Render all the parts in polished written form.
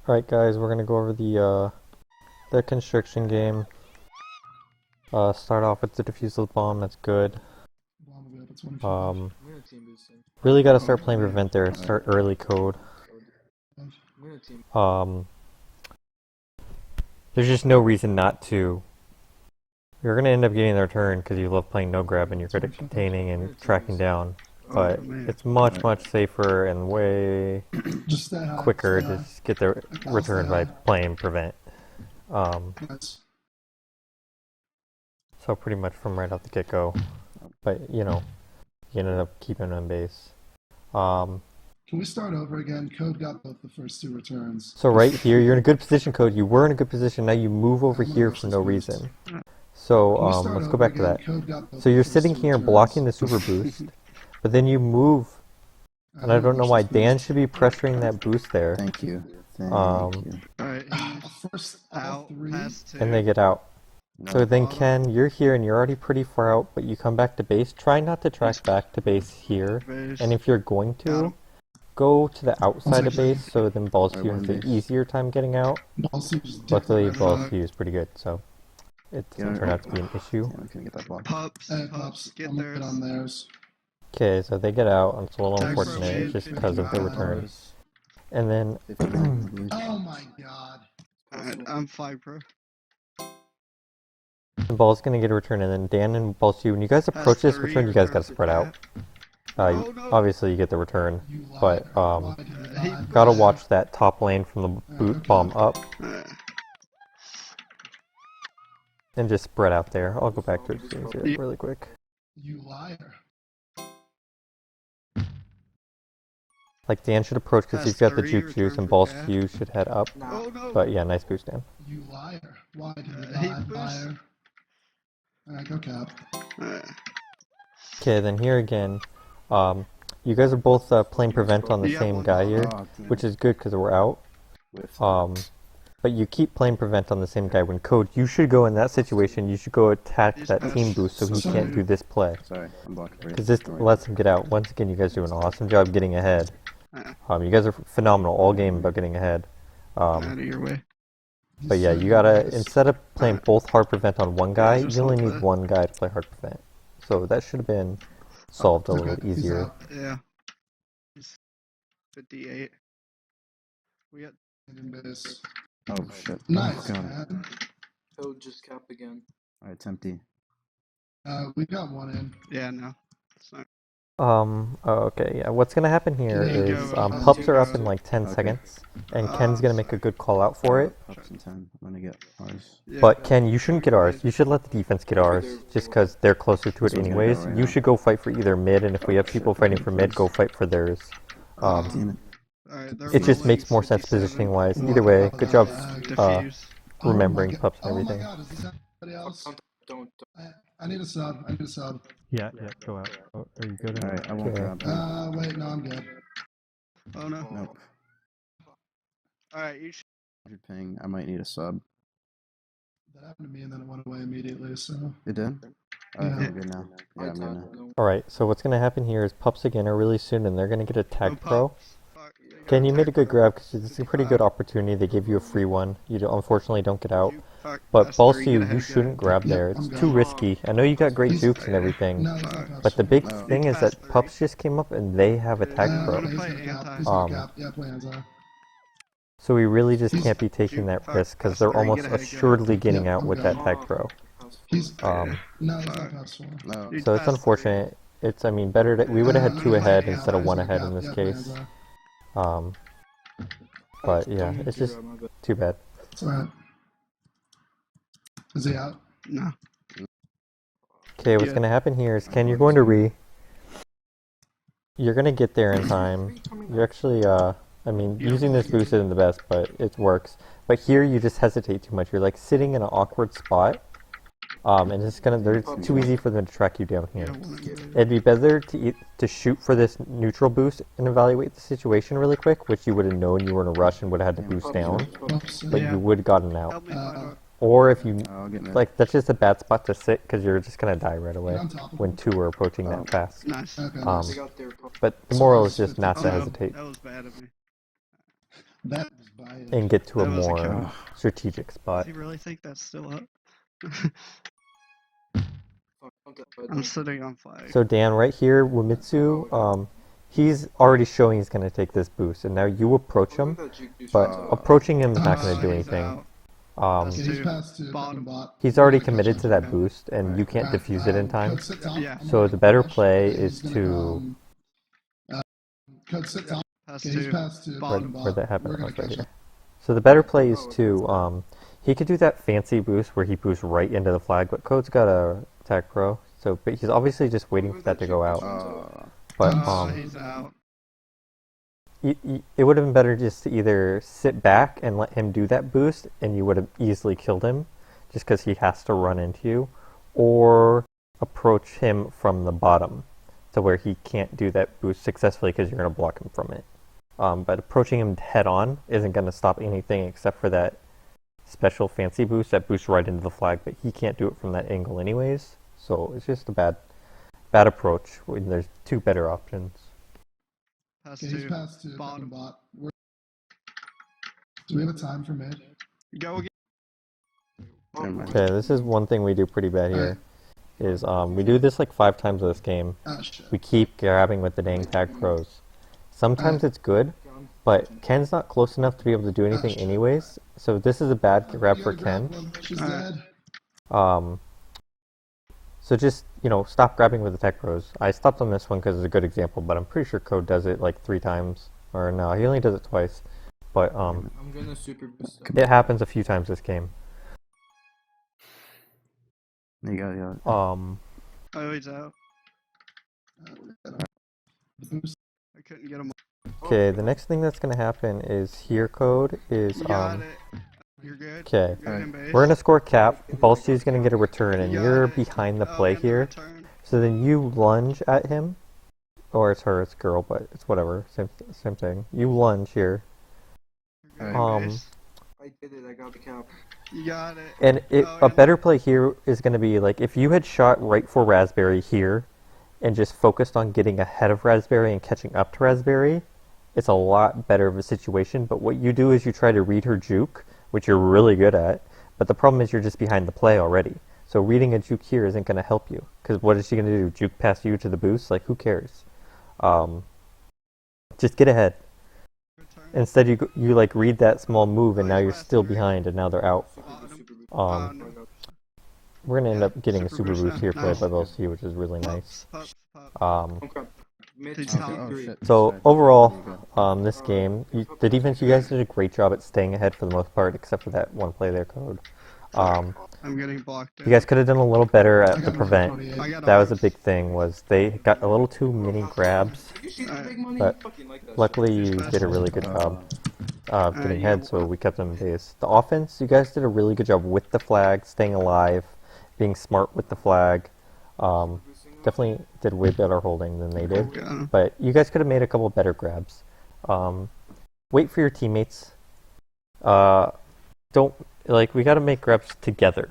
Alright guys, we're gonna go over the constriction game. Start off with the defusal bomb, that's good. Um, really gotta start playing prevent there, start early code. Um, there's just no reason not to. You're gonna end up getting the return because you love playing no grab and you're good at containing and tracking down. But it's much safer and way quicker to just get the return by playing prevent. So pretty much from right off the get-go, but you know, you ended up keeping on base. Can we start over again? Code got both the first two returns. So right here, you're in a good position, Code. You were in a good position. Now you move over here for no reason. So let's go back to that. So you're sitting here and blocking the super boost, but then you move, and I don't know why Dan should be pressuring that boost there. Thank you. Alright, First out, and they get out. So then Ken, you're here and you're already pretty far out, but you come back to base. Try not to track back to base here, and if you're going to, go to the outside of base, so then Balls Q has an easier time getting out. Luckily, Balls Q is pretty good, so it doesn't turn out to be an issue. Pups, get on theirs. Okay, so they get out, and it's a little unfortunate just because of the return. And then... Oh my god. I'm 5 pro. Ball's gonna get a return, and then Dan and Balls Q, when you guys approach this return, you guys gotta spread out. Obviously you get the return, but gotta watch that top lane from the boot bomb up. And just spread out there. I'll go back to it here really quick. You liar. Like Dan should approach because he's got the juke juice, and Balls Q should head up. But yeah, nice boost, Dan. You liar. Why did you lie, liar? Alright, go cap. Okay, then here again, you guys are both playing prevent on the same guy here, which is good because we're out. But you keep playing prevent on the same guy when Code, you should go in that situation, you should go attack that team boost so he can't do this play. Sorry, I'm blocking. Because this lets him get out. Once again, you guys do an awesome job getting ahead. You guys are phenomenal all game about getting ahead. Out of your way. But yeah, you gotta, instead of playing both hard prevent on one guy, you only need one guy to play hard prevent. So that should have been solved a little easier. Yeah. 58. We got... Oh shit. Nice, Oh, man. Code just cap again. Alright, it's empty. We got one in. Yeah, no. Sorry. Okay, yeah, what's gonna happen here is, pups are up in like 10 seconds, and Ken's gonna make a good call out for it. Pups in 10. I'm gonna get ours. Yeah. But Ken, you shouldn't get ours. You should let the defense get ours, just because they're closer to it anyways. You should go fight for either mid, and if we have people fighting for mid, go fight for theirs. Damn it. It just makes more sense positioning-wise. Either way, good job remembering pups and everything. Oh my god, is this somebody else? Don't. I need a sub. I need a sub. Yeah, go out. Oh, are you good? Alright, I won't grab him. Wait, no, I'm good. Oh no. Nope. Alright, you should... 100 ping. I might need a sub. That happened to me and then it went away immediately, so. It did? Alright, Yeah. I'm good now. Yeah, I'm good now. Alright, so what's gonna happen here is pups again are really soon, and they're gonna get a tag pro. Pups. Fuck, yeah, Ken, you made a good grab because it's a pretty good opportunity. They give you a free one. You unfortunately don't get out. But Balls to you, you shouldn't grab there. It's too risky. I know you got great jukes and everything, No, he's not pups. but the big thing is that pups just came up and they have a tag pro. He's gonna cap. He's gonna cap. Yeah, play hands on. So we really just can't be taking that risk because they're almost assuredly getting out with that tag pro. He's Oh. no, he's not pups for. No. So it's unfortunate. It's, I mean, better to, we would have had 2 ahead instead of 1 ahead in this Yeah, play case. hands on. But yeah, it's just too bad. It's alright. Is he out? No. Okay, what's gonna happen here is, Ken, you're going to you're gonna get there in time. You're actually, I mean, using this boost isn't the best, but it works. But here you just hesitate too much. You're like sitting in an awkward spot, and it's too easy for them to track you down here. It'd be better to shoot for this neutral boost and evaluate the situation really quick, which you would have known you were in a rush and would have had to boost down, Pups. but you would have gotten out. Help me find out. Or if you, I'll get mid. like, that's just a bad spot to sit because you're just gonna die right away On top of when him. 2 are approaching that fast. Nice. Okay, Um, nice. They got their pup. But the moral is just not Oh, to no, hesitate. that was bad of me. That was and get to a That was a more kill. strategic spot. Do you really think that's still up? Fuck, I'm dead by I'm then. sitting on flag. So Dan, right here, Wimitsu, he's already showing he's going to take this boost, and now you approach him, but approaching him is not going to do He's anything. out. Okay, That's he's two. passed to Bottom. bot. He's We're already gonna committed catch to up. that boost, and you can't Alright, defuse it in time. Code, sit down. Yeah. I'm So gonna the better push. play Okay, is he's to... gonna come, Code, sit down. Pass Okay, he's two. passed to Bottom. bot. Where'd that happen? We're Oh, gonna it's right catch here. up. So the better play is to, he could do that fancy boost where he boosts right into the flag, but Code's got a attack pro, so, but he's obviously just waiting for that to go out. But, He's out. it would have been better just to either sit back and let him do that boost, and you would have easily killed him, just because he has to run into you, or approach him from the bottom, to where he can't do that boost successfully because you're going to block him from it. But approaching him head on isn't going to stop anything except for that special fancy boost that boosts right into the flag, but he can't do it from that angle anyways, so it's just a bad approach when there's two better options. Pass Okay, he's two. passed to Bottom. bot. Do we have a time for mid? Go again. Never mind. Okay, this is one thing we do pretty bad here, is we do this like 5 times this game. Oh shit. We keep grabbing with the dang tag pros. Sometimes it's good, but Ken's not close enough to be able to do anything anyways, so this is a bad grab You for gotta Ken. grab one. She's Alright. dead. So just, stop grabbing with the tech pros. I stopped on this one because it's a good example, but I'm pretty sure Code does it like 3 times. Or no, he only does it twice. But I'm gonna super boost them. it happens a few times this game. You got it. Oh, he's out. The boost. I couldn't get him. Okay, the next thing that's going to happen is here Code is, You got it. You're good. okay, You're good in base. we're going to score cap, Balsty's going to get a return, and You got you're it. behind the Oh, play and the here. return. So then you lunge at him, or it's her, it's girl, but it's whatever, same thing. You lunge here, You're good in base. I did it, I got the cap. You got it. and a and- better play here is going to be like if you had shot right for Raspberry here, and just focused on getting ahead of Raspberry and catching up to Raspberry, it's a lot better of a situation. But what you do is you try to read her juke, which you're really good at, but the problem is you're just behind the play already. So reading a juke here isn't going to help you, because what is she going to do? Juke past you to the boost? Like, who cares? Just get ahead. Return. Instead, you like read that small move, and now you're still behind, and now they're out. Super boost. Um, we're going to end up getting a super Super boost here boost played by now. LC, which is really nice. Pups, pups. Oh crap. Mid Did 2 you- Oh three. shit. So Sorry. overall, There you go. this game, the defense, you guys did a great job at staying ahead for the most part, except for that one play there, Code. I'm getting blocked. You guys could have done a little better I at the got prevent. 148. I got That was a arms. big thing, was they got a little too many grabs. Did you see the Alright. big money? But Fucking like that Luckily, shit. you did a really good job getting you ahead, know so what? we kept them in base. The offense, you guys did a really good job with the flag, staying alive, being smart with the flag. Definitely did way better holding than they did. Got him. But you guys could have made a couple better grabs. Wait for your teammates. Don't we got to make grabs together,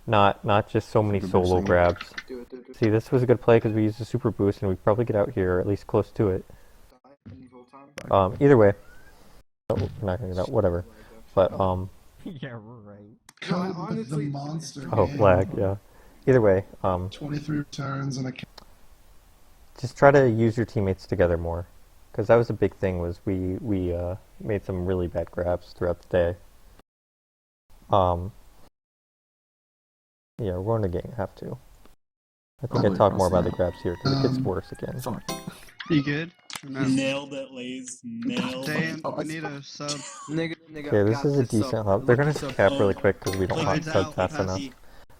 not just so many Super solo boosting. grabs. Do it. See, this was a good play because we used a super boost and we probably get out here or at least close to it. Die in the whole time. Either way, oh, we're not gonna get out. Whatever. But Yeah, we're right. No, I Code the honestly- monster. oh, game. flag, yeah. Either way, 23 returns and a just try to use your teammates together more, because that was a big thing. Was we made some really bad grabs throughout the day. Yeah, we're going to game. Have to. I think I talk more about the grabs here because it gets worse again. You good? Or no? Nailed it, Lays. Nailed Dan, it. we need a sub. Nigga, Okay, this got is a this decent up. hub. They're gonna Look this up. cap really quick because we don't Click want it's sub out, fast enough. Passy.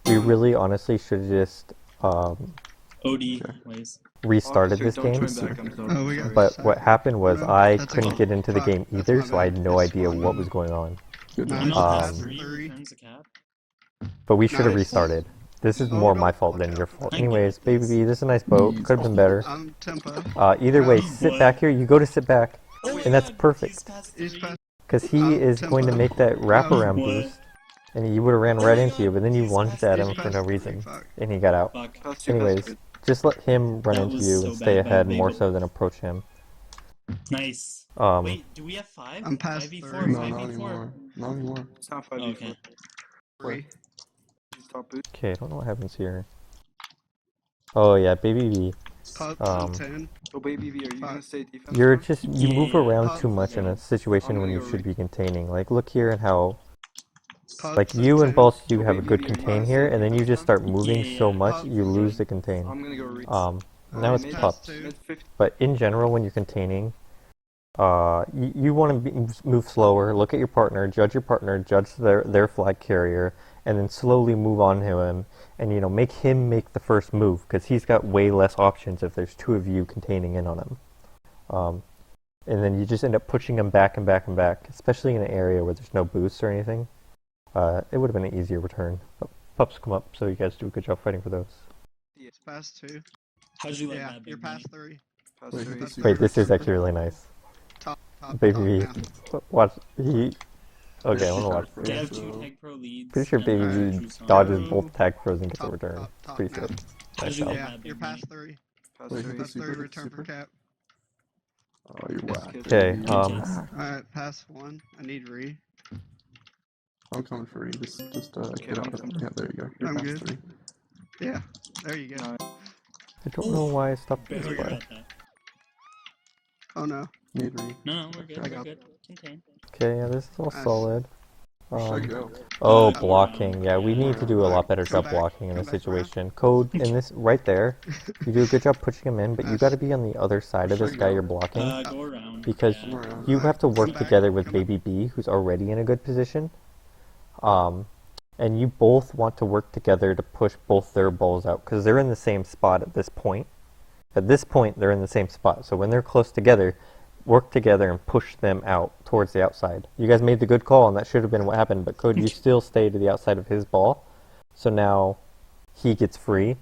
We really, honestly, should have just OD, Lays. restarted Officer, this don't game. turn back, I'm sorry. Oh, we got- But what happened was No, I that's a couldn't goal. get into the Fuck, game that's either, my so I had bad. no It's idea fine. what was going on. Nice. Um, Three Three. returns a cap. But we should have Nice. restarted. This is Oh, more no. my fault than your fault. Thank you. Anyways, Baby B, this is a nice boat. Could have been better. I'm tempo. Either way, No. sit What? back here. You go to sit back, Oh my and that's God, perfect. he's past He's three. past. Because he is going to make that wraparound What? boost, and he would have ran Oh right my into you, God, but then you he's lunged past at three. him He's for past no three, reason, fuck. and he got out. Fuck. Pass two, Anyways, pass two. just let him run That into was you so and stay bad by ahead me, more but- so than approach him. Nice. Um, Wait, do we have 5? I'm past 5v4, three. No, 5v4. not anymore. Not anymore. It's not 5v4. Okay. 3. Top boot. okay, I don't know what happens here. Oh yeah, baby B. Pups Um, and 10. So baby V, are you gonna stay defense? You're now? just, you move Yeah, around pups too much in a and situation I'm when gonna you go should be containing. Like, look here and how, Pups like, and you and 10. Boss, you So have a baby good V, are you contain gonna here, stay and then you defense just now? start moving Yeah, so yeah. much, Pups you and lose 10. the contain. I'm gonna go read. Now it's mid, pups. Two. Mid 50. But in general, when you're containing, you want to move slower, look at your partner, judge their flag carrier, and then slowly move on to him, and, you know, make him make the first move, because he's got way less options if there's two of you containing in on him. And then you just end up pushing him back and back and back, especially in an area where there's no boosts or anything. It would have been an easier return. But pups come up, so you guys do a good job fighting for those. It's past 2. How'd you like Yeah, that, you're Big past Money? 3. Past Wait, 3. that's Wait, this is actually really nice. Top Baby now. V, watch, he... Okay, I want to watch They They this. have 2 tag pro leads. Pretty sure and Baby two V true song. dodges both tag pros and gets a Top, return. top, It's top pretty now. sick. How'd Nice you job. like Yeah, that, you're Big Money? past 3. Past Wait, 3. Past 3, Super, return for super? cap. Oh, you're Yes, whack. kid. Okay, baby. Alright, past 1. I need re. I'm coming for you. Just Okay, get I'm out. coming. Yeah, there you go. You're I'm past good. 3. Yeah, there you go. No, I don't know why I stopped this Better play. got that. Oh no. Need re. No, we're good. I We're got- good. Contain. Okay, yeah, this is all Nice. solid. Should go. Oh, Go blocking. around. Yeah, we need to do a lot better Come job back. blocking in Come this back around. situation. Code in this right there. You do a good job pushing him in, but you got to be on the other side of this guy you're blocking, Go around. because Yeah. Around. you have to work Come back. together with Come Baby B, who's already in a good position. And you both want to work together to push both their balls out, because they're in the same spot at this point. At this point, they're in the same spot. So when they're close together, work together and push them out towards the outside. You guys made the good call, and that should have been what happened, but Code, you still stay to the outside of his ball. So now he gets free,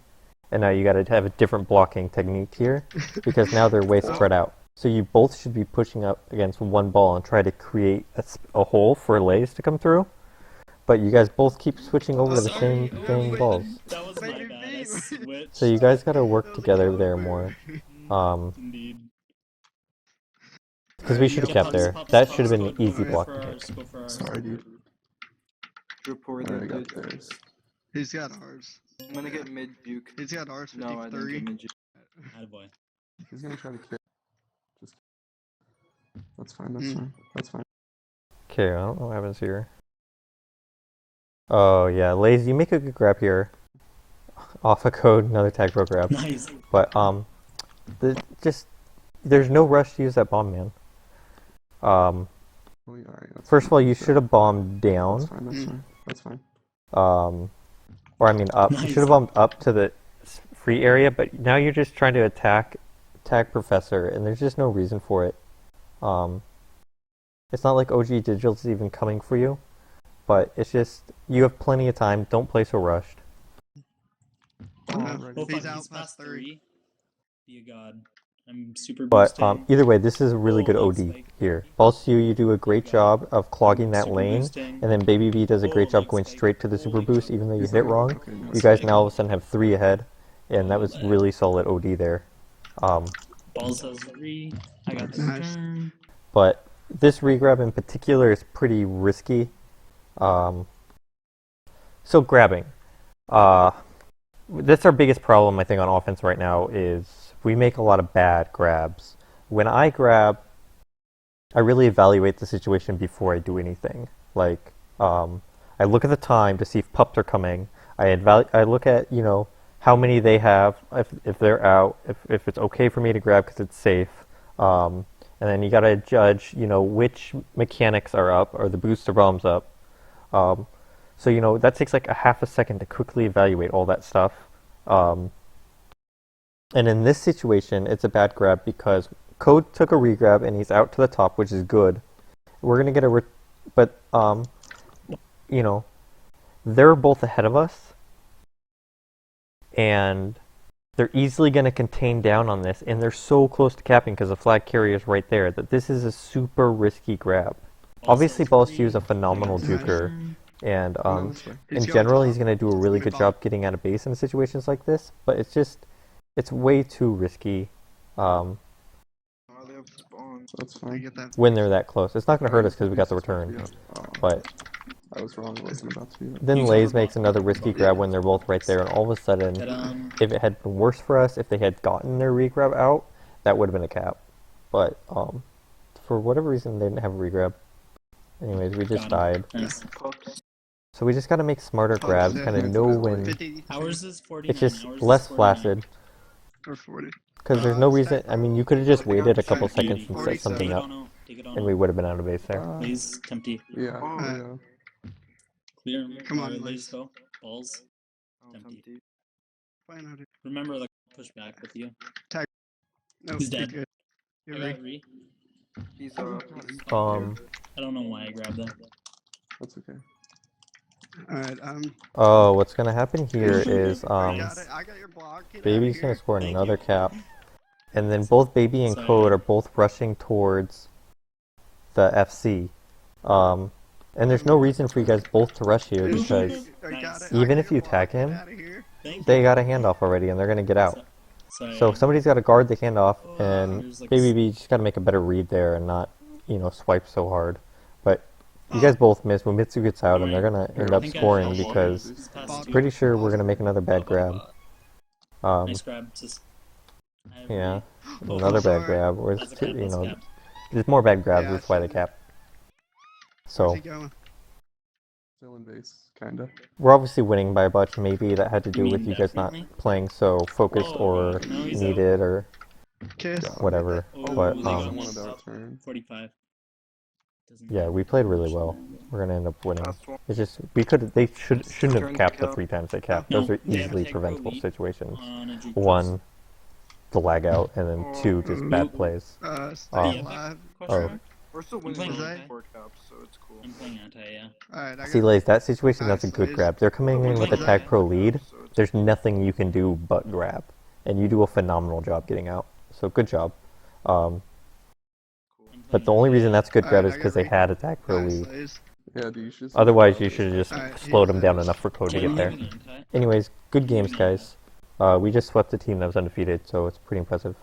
and now you got to have a different blocking technique here, because now they're way spread out. So you both should be pushing up against one ball and try to create a hole for Lays to come through. But you guys both keep switching over to the Sorry. same Oh, dang wait, balls. That was my Baby bad. I B. switched. So you guys got to work That was a together code there word. more. Indeed. Because we should have kept there. That should have been an easy blocking kick. Sorry, dude. report Alright, I that, got dude. theirs. He's got ours. I'm gonna get mid juke. He's got ours No, I didn't 53. get mid juke. Attaboy. He's gonna try to kill. Just. That's fine. That's Mm. fine. That's fine. Okay, I don't know what happens here. Oh yeah, Lays, you make a good grab here. Off a code, another tag pro grab. Nice. But there's no rush to use that bomb, man. Well, yeah, alright. That's First of fine. all, you should have bombed down. That's fine. That's fine. That's fine. Or I mean up. You Nice. should have bombed up to the free area, but now you're just trying to attack Professor, and there's just no reason for it. It's not like OG Digital's even coming for you, but it's just, you have plenty of time. Don't play so rushed. Alrighty. Oh, He's fuck, out he's past past 3. 3. Be a god. I'm super But boosting. either way, this is a really good Oh, OD that's like- here. Balls you do a great job of clogging that Super lane, boosting. and then Baby V does a great Oh, job like going spike. straight to the super Holy boost, fuck. even though you He's hit like, wrong. okay, no, You it's guys fine. now all of a sudden have 3 ahead, and that was really solid OD there. Balls has 3. I got the Nice. return. But this regrab in particular is pretty risky. So grabbing. That's our biggest problem, I think, on offense right now, is we make a lot of bad grabs. When I grab, I really evaluate the situation before I do anything. Like, I look at the time to see if pups are coming. I look at, you know, how many they have, if they're out, if it's okay for me to grab because it's safe. And then you gotta judge, you know, which mechanics are up, or the booster bombs up. So, you know, that takes like a half a second to quickly evaluate all that stuff. And in this situation, it's a bad grab because Code took a regrab and he's out to the top, which is good. We're gonna get but you know, they're both ahead of us, and they're easily gonna contain down on this, and they're so close to capping because the flag carrier is right there that this is a super risky grab. Obviously, Balls is a phenomenal juker, and No, that's fine. in He's going general, top. he's going to do a really good job getting out of base in situations like this, but it's way too risky. Oh, they have spawn. That's I fine. get that. when they're that close. It's not going to hurt us because we got the return. Yeah. Oh, But I was wrong. It wasn't about to be that. then You Lays cover makes both. another risky grab when they're both right there, and all of a sudden, Get if it had been worse for us, if they had gotten their regrab out, that would have been a cap. But for whatever reason, they didn't have a regrab. Anyways, we just got him. died. Nice. Pups. So we just got to make smarter grabs, yeah. kind of know when. 50 Ours is 49. It's just Ours less is 49. flaccid. or 40. Because there's no reason. I mean, you could have just I think waited a I'm couple trying to seconds and beauty. set something Take it up, on out. Take it on and we out. would have been out of base there. Lays, tempty. Yeah. Oh, Yeah. Clear. Come on, Lays, Lays. go. Balls. Oh, Empty. empty. Fine, I'll do- Remember the push back with you. No, He's you're dead. good. I You're got right. re. He's I don't know why I grabbed that. That's okay. Alright, Oh, what's gonna happen here is I got it. I got your block. Get Baby's outta gonna here. score Thank another you. cap, and then both Baby and Sorry. Code are both rushing towards the FC. And there's no reason for you guys both to rush here Dude, because I got it. even I got if your you block. tag Get him, outta here. Thank they you. got a handoff already and they're gonna get out. Sorry. So somebody's got to guard the handoff, Oh, and there's like Baby B just got to make a better read there and not, swipe so hard. But you guys both miss when Mitsu gets out, and they're gonna end I up think I scoring have because Just pass two. pretty sure we're gonna make another bad grab. Nice grab. Just, I have Yeah, re. Oh, another sorry. bad grab. Or That's a cap. That's a cap. there's more bad grabs. Yeah, That's why they so- cap. Where's So he going? Still in base, kinda. we're obviously winning by a bunch. Maybe that had to do You with mean you guys not definitely? playing so focused Whoa, or no, he's needed or Kiss. whatever. Oh, But they I got wanted me. to return. 45. Doesn't yeah, count. we played really well. We're gonna end up winning. Last one. It's just they shouldn't have Turn to capped the cap. 3 times they capped. No, Those are they have easily tag pro preventable lead situations. on a juke One, the lag out, and then two, just Nope. bad plays. Stay Um, alive. Question Oh. mark? We're still winning playing by anti. 4 caps, so it's cool. I'm playing anti, yeah. Alright, I See, got Lays, that situation, that's a Nice, good Lays. grab. They're coming in with a tag pro lead. There's nothing you can do but grab. And you do a phenomenal job getting out. So good job. I'm But the playing only anti, reason yeah. that's good grab Alright, is I because got they re- had a tag pro nice, lead. Lays. Yeah, do you just? Otherwise, you should have just Alright, slowed them down he's- enough for Code to I'm get there. leaving anti. Anyways, good games, guys. We just swept a team that was undefeated, so it's pretty impressive.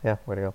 Yeah, way to go.